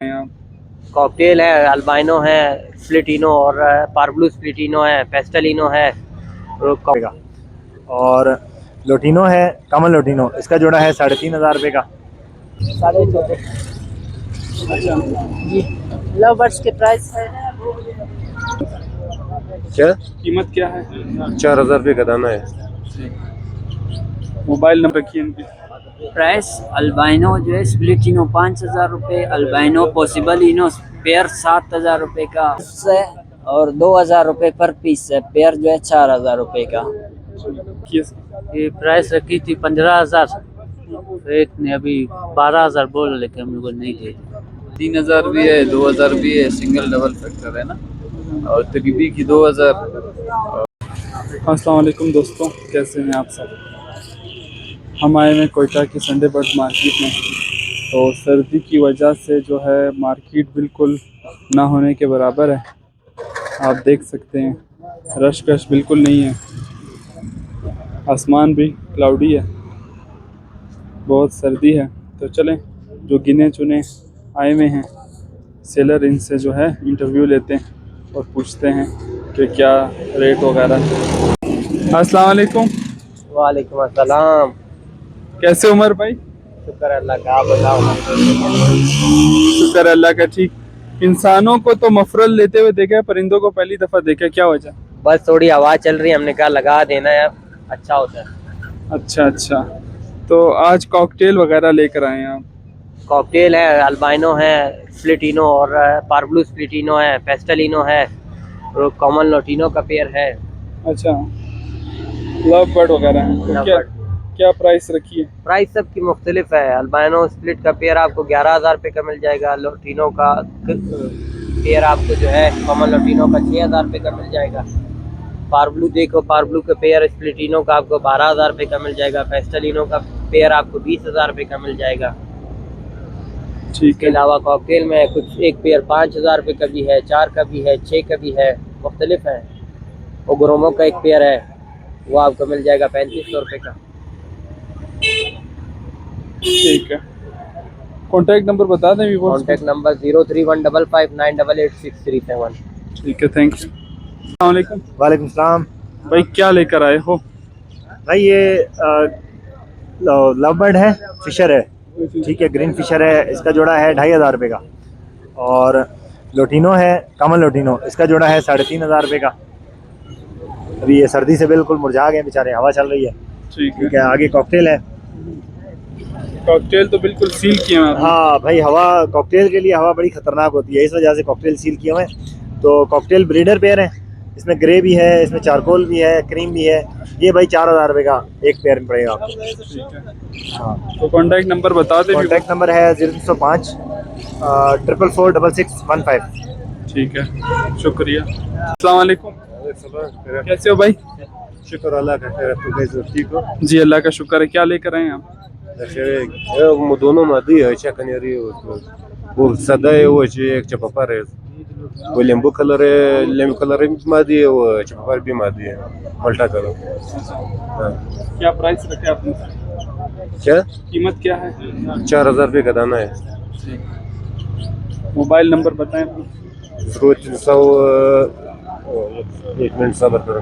यहाँ कॉकटेल है, अल्बाइनो है, स्प्लिटिनो और पार्बलू स्प्लिटिनो है, पेस्टलिनो है और लोटिनो है, कमल लोटिनो, इसका जोड़ा है 3500 रुपये का। 4.5 जी। लव बर्ड्स के प्राइस है क्या कीमत क्या है? 4000 रुपये का दाना है। मोबाइल नंबर रखिए इनकी। प्राइस अल्बाइनो जो है स्प्लिटिनो 5000 रुपये, अल्बाइनो पॉसिबल इनो पेयर 7000 रुपये का है और 2000 रुपये पर पीस है। पेयर जो है 4000 रुपये का। ये प्राइस रखी थी 15,000, एक ने अभी 12,000 बोल, लेकिन हम लोग नहीं दे। 3000 भी है, 2000 भी है, सिंगल डबल फैक्टर है ना, और तकबी की 2000। अस्सलाम वालेकुम दोस्तों, कैसे हैं आप सब? हम आए हैं कोयटा की संडे बर्ड मार्केट में। तो सर्दी की वजह से जो है मार्केट बिल्कुल ना होने के बराबर है। आप देख सकते हैं रश कश बिल्कुल नहीं है, आसमान भी क्लाउडी है, बहुत सर्दी है। तो चलें, जो गिने चुने आए हुए हैं सेलर, इनसे जो है इंटरव्यू लेते हैं और पूछते हैं कि क्या रेट वगैरह। अस्सलाम वालेकुम। वालेकुम अस्सलाम। कैसे उमर भाई? शुक्र अल्लाह का, आप बताओ। शुक्र अल्लाह का। ठीक। इंसानों को तो मफरल लेते हुए देखा है, परिंदों को पहली दफ़ा देखा, क्या वजह? बस थोड़ी हवा चल रही है, हमने कहा लगा देना है, अच्छा होता है। अच्छा अच्छा, तो आज कॉकटेल वगैरह लेकर आए हैं आप? कॉकटेल है, अल्बाइनो है, स्प्लिटिनो और पार्बलू स्प्लिटिनो है, पेस्टलिनो है और कॉमन लोटिनो का पेयर है। अच्छा, लव बर्ड वगैरह हैं, तो लव क्या बर्ड। क्या प्राइस रखी है? प्राइस सबकी मुख्तलिफ है। अल्बाइनो स्प्लिट का पेयर आपको 11,000 रुपये का मिल जाएगा। लोटिनो का पेयर आपको जो है कॉमन लोटिनो का 6,000 रुपये का मिल जाएगा। पार्बलू देखो, पार्बलू का पेयर स्प्लिटिनो का आपको 12,000 रुपये का मिल जाएगा। पेस्टलिनो का पेयर आपको 20,000 रुपये का मिल जाएगा। ठीक इसके है। अलावा कॉकटेल में कुछ एक पेयर 5,000 रुपये का भी है, 4 का भी है, 6 का भी है, मुख्तलिफ है। और ग्रोमो का एक पेयर है, वो आपको मिल जाएगा 3500 रुपये का। ठीक है, कॉन्टैक्ट नंबर बता दें? Contact number 0315588637। ठीक है, थैंक्स। अस्सलाम वालेकुम। वालेकुम सलाम। भाई क्या लेकर आए हो? भाई ये लव बर्ड है, फिशर है, ठीक है, ग्रीन फिशर है, इसका जोड़ा है 2500 रुपये का। और लोटिनो है, कमल लोटिनो, इसका जोड़ा है 3500 रुपये का। अभी ये सर्दी से बिल्कुल मुरझा गए बेचारे, हवा चल रही है। ठीक ठीक है, आगे कॉकटेल है। कॉकटेल तो बिल्कुल सील किए हैं आपने। हाँ भाई, हवा कॉकटेल के लिए हवा बड़ी खतरनाक होती है, इस वजह से कॉकटेल सील किए हुए हैं। तो कॉकटेल ब्रीडर पेयर है, इसमें ग्रे भी है, इसमें चारकोल भी है, क्रीम भी है। ये भाई 4000 रुपये का एक पेयर में पड़ेगा आपको। ठीक है, हाँ, तो कॉन्टैक्ट नंबर बता दें? कॉन्टैक्ट नंबर है 0305 444 6615। ठीक है, शुक्रिया। अस्सलाम वालेकुम। कैसे हो भाई? शुक्र अल्लाह का, खैर तो कैसे ठीक हो? जी अल्लाह का शुक्र है। क्या लेकर आए हैं आप? दोनों मादी है, चकनेरी वो सदा है, वो एक चपापर है, वो लेम्बू कलर है, लेम्बू कलर मादी है, वो चपापर भी मादी है, मल्टा कलर। क्या प्राइस रखे आपने? क्या कीमत क्या है? 4000 रुपये का दाना है। मोबाइल नंबर बताएं अपना। 0300 एक मिनट सबर करो।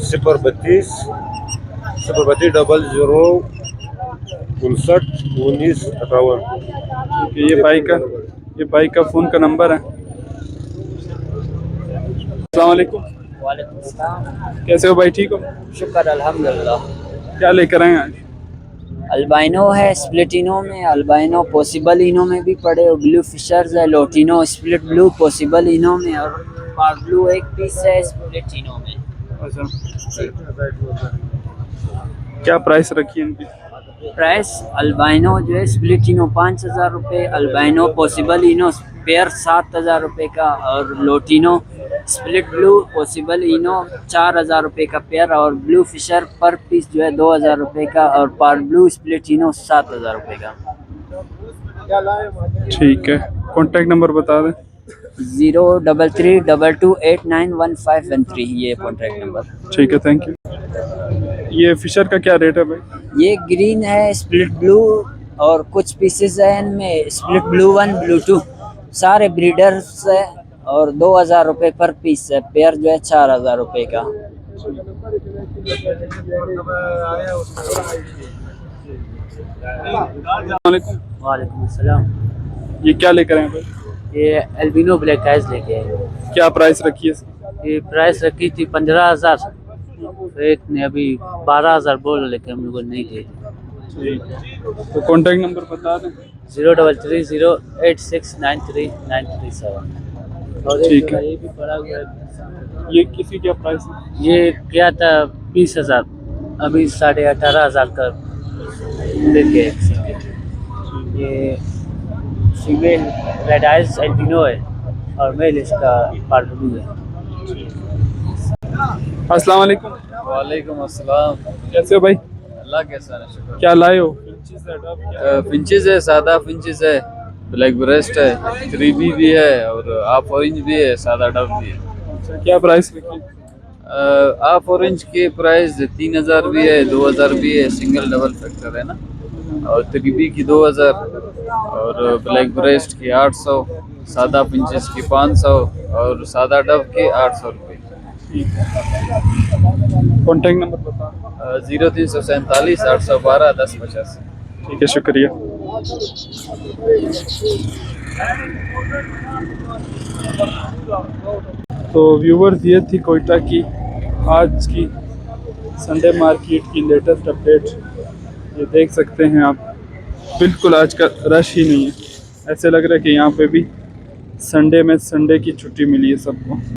032 032 00 59 19 58। ये भाई का फ़ोन का नंबर है। अस्सलाम वालेकुम। वालेकुम सलाम। कैसे हो भाई, ठीक हो? शुक्र अल्हम्दुलिल्लाह। क्या लेकर आए हैं आज? अल्बाइनो है स्प्लिटिनो में, अल्बाइनो पॉसिबल इनो में भी पड़े, और ब्लू फिशर्स है, लोटिनो स्प्लिट ब्लू पॉसिबल इनो में, और पार्बलू एक पीस है स्प्लिटिनो में। अच्छा, क्या प्राइस रखी है इनकी? प्राइस अल्बाइनो जो है स्प्लिटिनो 5000 रुपये, अल्बाइनो पॉसिबल इनो पेयर 7000 रुपये का, और लोटिनो स्प्लिट ब्लू पॉसिबल इनो 4,000 रुपये का पेयर, और ब्लू फिशर पर पीस जो है 2,000 रुपये का, और पार ब्लू स्प्लिट इनो 7,000 रुपये का। ठीक है, कॉन्टैक्ट नंबर बता दें। 03322891513 ये कॉन्टैक्ट नंबर। ठीक है, थैंक यू। ये फिशर का क्या रेट है भाई? ये ग्रीन है, स्प्लिट ब्लू, और कुछ पीसेस हैं इनमें स्प्लिट ब्लू 1 ब्लू 2, सारे ब्रीडर्स है, और 2,000 रुपये पर पीस है। पेयर जो है 4,000 रुपये का। वालेकुम। वालेकुम अस्सलाम। ये क्या लेकर आए भाई? ये एल्बिनो ब्लैक आइज लेके आए। क्या प्राइस रखी है इसकी? ये प्राइस रखी थी 15,000, तो एक ने अभी 12,000 बोल, लेकिन हम लोगों ने नहीं दी। ठीक है, तो कॉन्टैक्ट नंबर बता दें। 033086939337। और ठीक है। ये भी पड़ा हुआ है। ये किसी क्या प्राइस है? ये क्या था 20,000, अभी 18,500 का लेके आए। ये फीमेल रेड आइज एल्बिनो है, और मेल इसका पार्बलू है। अस्सलाम वालेकुम। वालेकुम अस्सलाम। कैसे हो भाई? अल्लाह के साथ शुक्र। क्या लाए हो? फिंचेस है, सादा फिंचेस है, ब्लैक ब्रेस्ट है, 3B भी है, और हाफ ऑरेंज भी है, सादा डब भी है। अच्छा, क्या प्राइस रखी है? हाफ ऑरेंज के प्राइस 3,000 भी है, 2,000 भी है, सिंगल डबल फैक्टर है ना, और 3B की 2,000, और ब्लैक ब्रेस्ट की 800, सादा फिंचेस की 500, और सादा डब के 800 रुपये। कॉन्टैक्ट नंबर बता। 0347 812 1085। ठीक है, शुक्रिया। तो व्यूवर्स, ये थी कोयटा की आज की संडे मार्केट की लेटेस्ट अपडेट। ये देख सकते हैं आप, बिल्कुल आज का रश ही नहीं है। ऐसे लग रहा है कि यहाँ पे भी संडे में संडे की छुट्टी मिली है सबको।